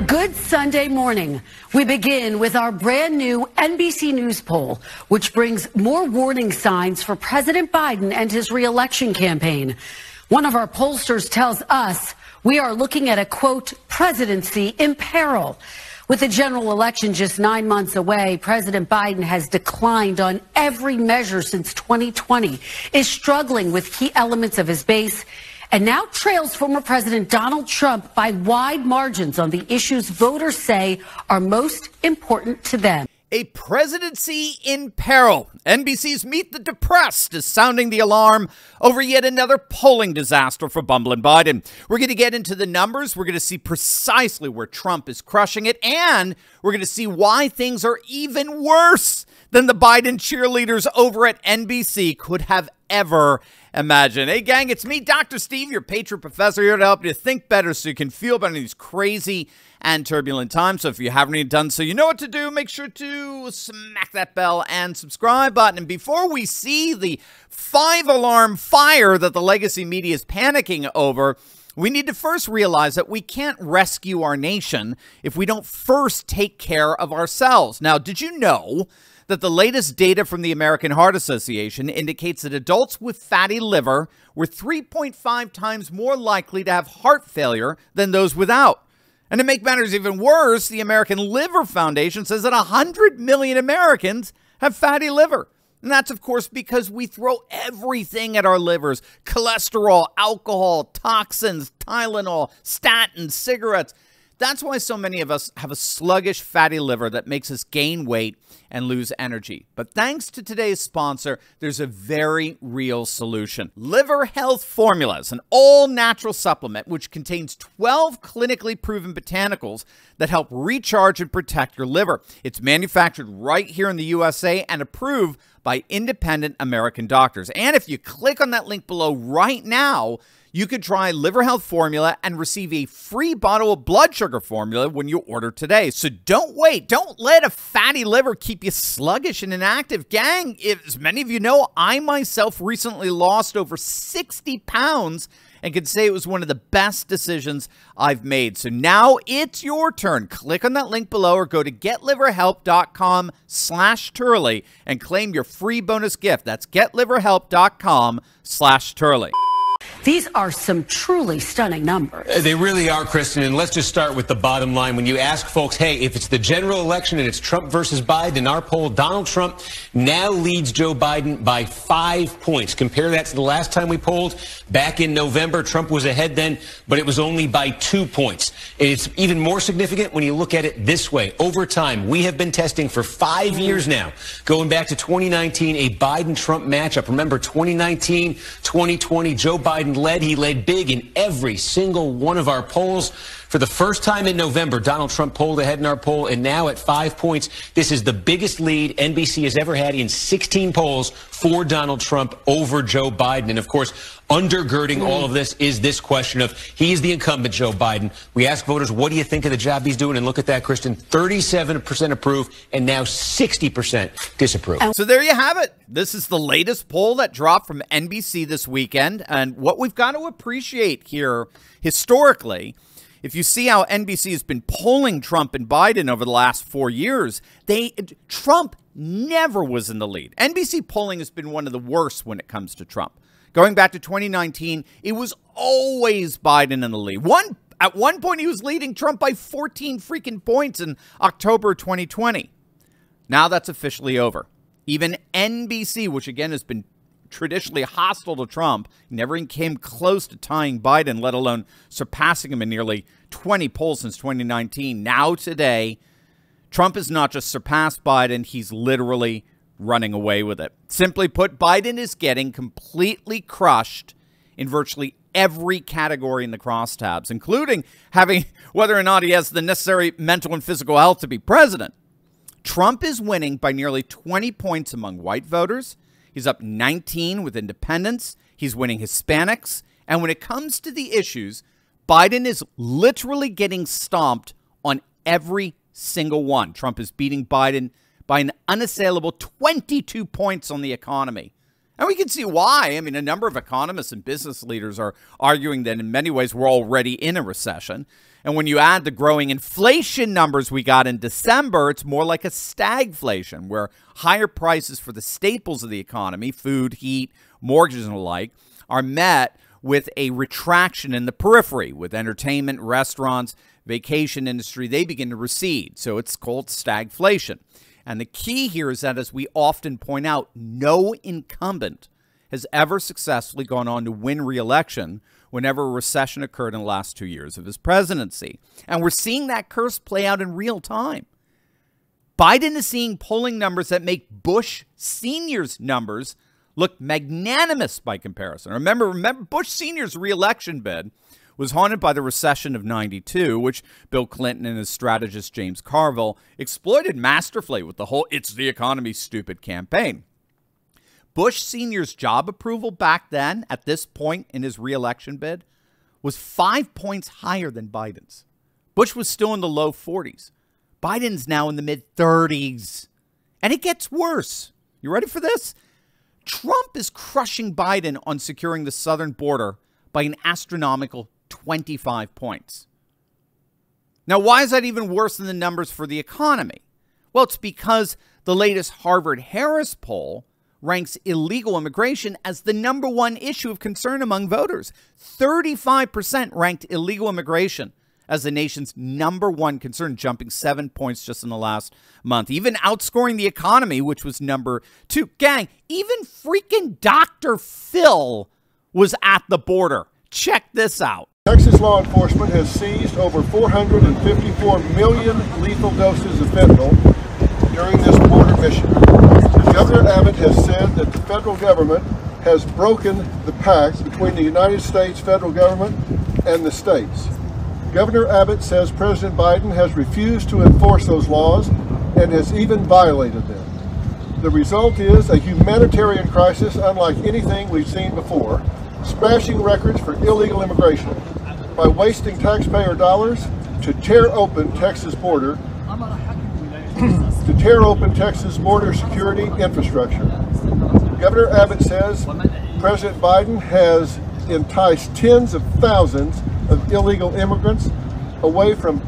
Good Sunday morning. We begin with our brand new NBC News poll, which brings more warning signs for President Biden and his re-election campaign. One of our pollsters tells us we are looking at a, quote, presidency in peril. With the general election just 9 months away, President Biden has declined on every measure since 2020, is struggling with key elements of his base, and now trails former President Donald Trump by wide margins on the issues voters say are most important to them. A presidency in peril. NBC's Meet the Depressed is sounding the alarm over yet another polling disaster for bumbling Biden. We're going to get into the numbers. We're going to see precisely where Trump is crushing it. And we're going to see why things are even worse than the Biden cheerleaders over at NBC could have ever imagined. Hey, gang, it's me, Dr. Steve, your Patriot Professor, here to help you think better so you can feel better in these crazy and turbulent times. So if you haven't already done so, you know what to do. Make sure to smack that bell and subscribe button. And before we see the 5-alarm fire that the legacy media is panicking over, we need to first realize that we can't rescue our nation if we don't first take care of ourselves. Now, did you know that the latest data from the American Heart Association indicates that adults with fatty liver were 3.5 times more likely to have heart failure than those without? And to make matters even worse, the American Liver Foundation says that 100 million Americans have fatty liver. And that's, of course, because we throw everything at our livers: cholesterol, alcohol, toxins, Tylenol, statins, cigarettes. That's why so many of us have a sluggish fatty liver that makes us gain weight and lose energy. But thanks to today's sponsor, there's a very real solution. Liver Health Formula is an all-natural supplement which contains 12 clinically proven botanicals that help recharge and protect your liver. It's manufactured right here in the USA and approved by independent American doctors. And if you click on that link below right now, you could try Liver Health Formula and receive a free bottle of blood sugar formula when you order today. So don't wait. Don't let a fatty liver keep you sluggish and inactive. Gang, as many of you know, I myself recently lost over 60 pounds and can say it was one of the best decisions I've made. So now it's your turn. Click on that link below or go to getliverhelp.com/Turley and claim your free bonus gift. That's getliverhelp.com/Turley. These are some truly stunning numbers. They really are, Kristen, and let's just start with the bottom line. When you ask folks, hey, if it's the general election and it's Trump versus Biden, in our poll, Donald Trump now leads Joe Biden by 5 points. Compare that to the last time we polled back in November. Trump was ahead then, but it was only by 2 points. And it's even more significant when you look at it this way. Over time, we have been testing for 5 years now, going back to 2019, a Biden-Trump matchup. Remember, 2019, 2020, Joe Biden led. He led big in every single one of our polls. For the first time in November, Donald Trump polled ahead in our poll, and now at 5 points, this is the biggest lead NBC has ever had in 16 polls for Donald Trump over Joe Biden. And, of course, undergirding all of this is this question of he is the incumbent, Joe Biden. We ask voters, what do you think of the job he's doing? And look at that, Kristen, 37% approve and now 60% disapprove. So there you have it. This is the latest poll that dropped from NBC this weekend. And what we've got to appreciate here historically, if you see how NBC has been polling Trump and Biden over the last 4 years, Trump never was in the lead. NBC polling has been one of the worst when it comes to Trump. Going back to 2019, it was always Biden in the lead. At one point, he was leading Trump by 14 freaking points in October 2020. Now that's officially over. Even NBC, which again has been traditionally hostile to Trump, never even came close to tying Biden, let alone surpassing him in nearly 20 polls since 2019. Now today, Trump has not just surpassed Biden, he's literally running away with it. Simply put, Biden is getting completely crushed in virtually every category in the crosstabs, including having whether or not he has the necessary mental and physical health to be president. Trump is winning by nearly 20 points among white voters. He's up 19 with independents. He's winning Hispanics. And when it comes to the issues, Biden is literally getting stomped on every single one. Trump is beating Biden by an unassailable 22 points on the economy. And we can see why. I mean, a number of economists and business leaders are arguing that in many ways we're already in a recession. And when you add the growing inflation numbers we got in December, it's more like a stagflation, where higher prices for the staples of the economy, food, heat, mortgages, and the like, are met with a retraction in the periphery, with entertainment, restaurants, vacation industry, they begin to recede. So it's called stagflation. And the key here is that, as we often point out, no incumbent has ever successfully gone on to win re-election whenever a recession occurred in the last 2 years of his presidency. And we're seeing that curse play out in real time. Biden is seeing polling numbers that make Bush Sr.'s numbers look magnanimous by comparison. Remember Bush Sr.'s re-election bid was haunted by the recession of '92, which Bill Clinton and his strategist James Carville exploited masterfully with the whole "it's the economy, stupid" campaign. Bush Sr.'s job approval back then, at this point in his re-election bid, was 5 points higher than Biden's. Bush was still in the low 40s. Biden's now in the mid-30s. And it gets worse. You ready for this? Trump is crushing Biden on securing the southern border by an astronomical 25 points. Now, why is that even worse than the numbers for the economy? Well, it's because the latest Harvard-Harris poll ranks illegal immigration as the #1 issue of concern among voters. 35% ranked illegal immigration as the nation's #1 concern, jumping 7 points just in the last month, even outscoring the economy, which was #2. Gang, even freaking Dr. Phil was at the border. Check this out. Texas law enforcement has seized over 454 million lethal doses of fentanyl during this border mission. Governor Abbott has said that the federal government has broken the pact between the United States federal government and the states. Governor Abbott says President Biden has refused to enforce those laws and has even violated them. The result is a humanitarian crisis unlike anything we've seen before, smashing records for illegal immigration by wasting taxpayer dollars to tear open Texas border security infrastructure. Governor Abbott says President Biden has enticed tens of thousands of illegal immigrants away from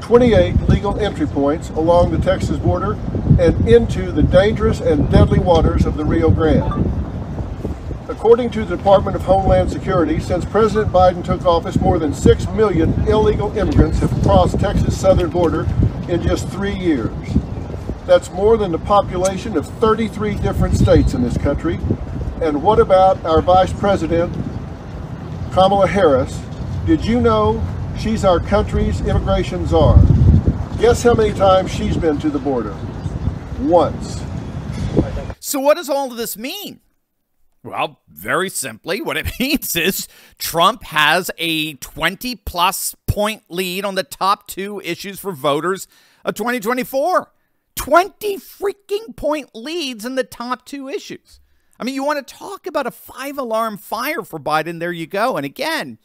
28 legal entry points along the Texas border and into the dangerous and deadly waters of the Rio Grande. According to the Department of Homeland Security, since President Biden took office, more than 6 million illegal immigrants have crossed Texas' southern border in just 3 years. That's more than the population of 33 different states in this country. And what about our Vice President, Kamala Harris? Did you know she's our country's immigration czar? Guess how many times she's been to the border? Once. So what does all of this mean? Well, very simply, what it means is Trump has a 20-plus point lead on the top 2 issues for voters of 2024. 20 freaking point leads in the top 2 issues. I mean, you want to talk about a 5-alarm fire for Biden, there you go. And again,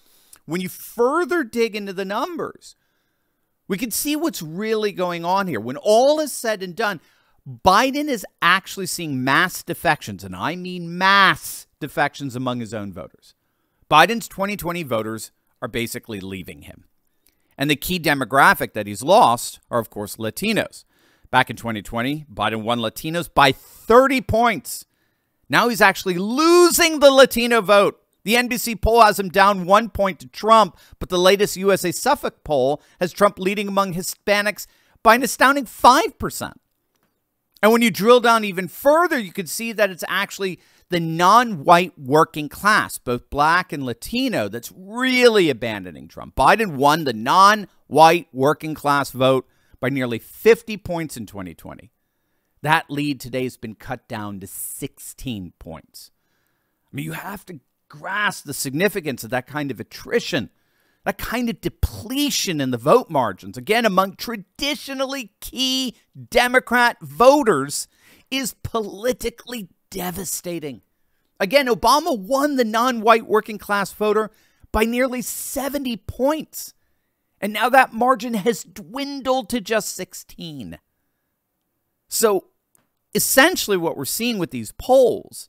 when you further dig into the numbers, we can see what's really going on here. When all is said and done, Biden is actually seeing mass defections, and I mean mass defections among his own voters. Biden's 2020 voters are basically leaving him. And the key demographic that he's lost are, of course, Latinos. Back in 2020, Biden won Latinos by 30 points. Now he's actually losing the Latino vote. The NBC poll has him down 1 point to Trump, but the latest USA Suffolk poll has Trump leading among Hispanics by an astounding 5%. And when you drill down even further, you can see that it's actually the non-white working class, both black and Latino, that's really abandoning Trump. Biden won the non-white working class vote by nearly 50 points in 2020. That lead today has been cut down to 16 points. I mean, you have to grasp the significance of that kind of attrition, that kind of depletion in the vote margins, again, among traditionally key Democrat voters, is politically devastating. Again, Obama won the non-white working class voter by nearly 70 points. And now that margin has dwindled to just 16. So essentially what we're seeing with these polls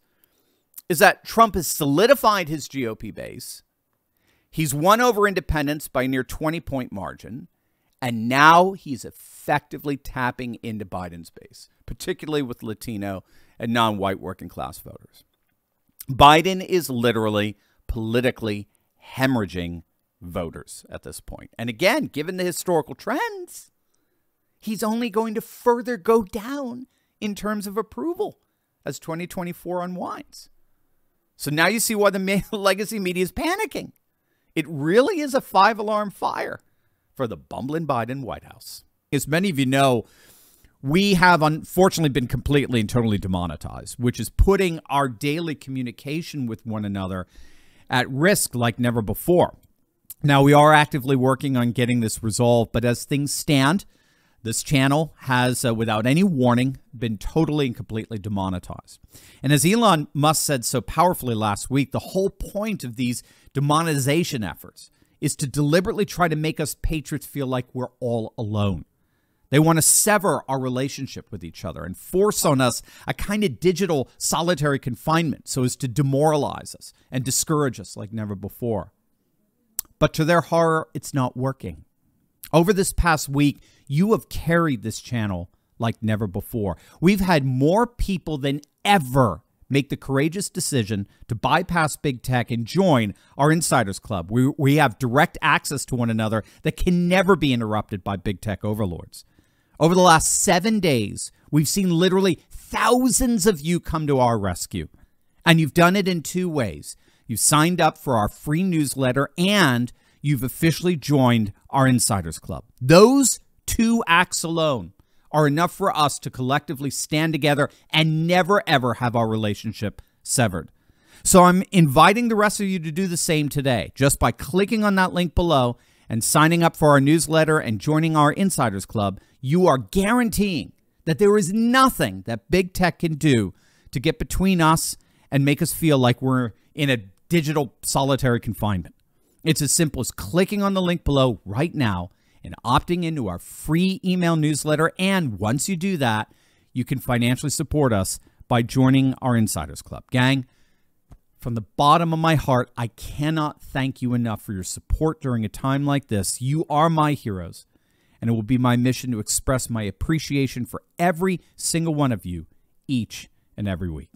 is that Trump has solidified his GOP base. He's won over independents by a near 20-point margin. And now he's effectively tapping into Biden's base, particularly with Latino and non-white working class voters. Biden is literally politically hemorrhaging voters at this point. And again, given the historical trends, he's only going to further go down in terms of approval as 2024 unwinds. So now you see why the legacy media is panicking. It really is a 5-alarm fire for the bumbling Biden White House. As many of you know, we have unfortunately been completely and totally demonetized, which is putting our daily communication with one another at risk like never before. Now, we are actively working on getting this resolved, but as things stand, this channel has, without any warning, been totally and completely demonetized. And as Elon Musk said so powerfully last week, the whole point of these demonetization efforts is to deliberately try to make us patriots feel like we're all alone. They want to sever our relationship with each other and force on us a kind of digital solitary confinement so as to demoralize us and discourage us like never before. But to their horror, it's not working. Over this past week, you have carried this channel like never before. We've had more people than ever make the courageous decision to bypass big tech and join our Insiders Club. We have direct access to one another that can never be interrupted by big tech overlords. Over the last 7 days, we've seen literally thousands of you come to our rescue. And you've done it in 2 ways. You've signed up for our free newsletter and you've officially joined our Insiders Club. Those 2 acts alone are enough for us to collectively stand together and never, ever have our relationship severed. So I'm inviting the rest of you to do the same today, just by clicking on that link below and signing up for our newsletter and joining our Insiders Club. You are guaranteeing that there is nothing that big tech can do to get between us and make us feel like we're in a digital solitary confinement. It's as simple as clicking on the link below right now and opting into our free email newsletter. And once you do that, you can financially support us by joining our Insiders Club. Gang, from the bottom of my heart, I cannot thank you enough for your support during a time like this. You are my heroes, and it will be my mission to express my appreciation for every single one of you each and every week.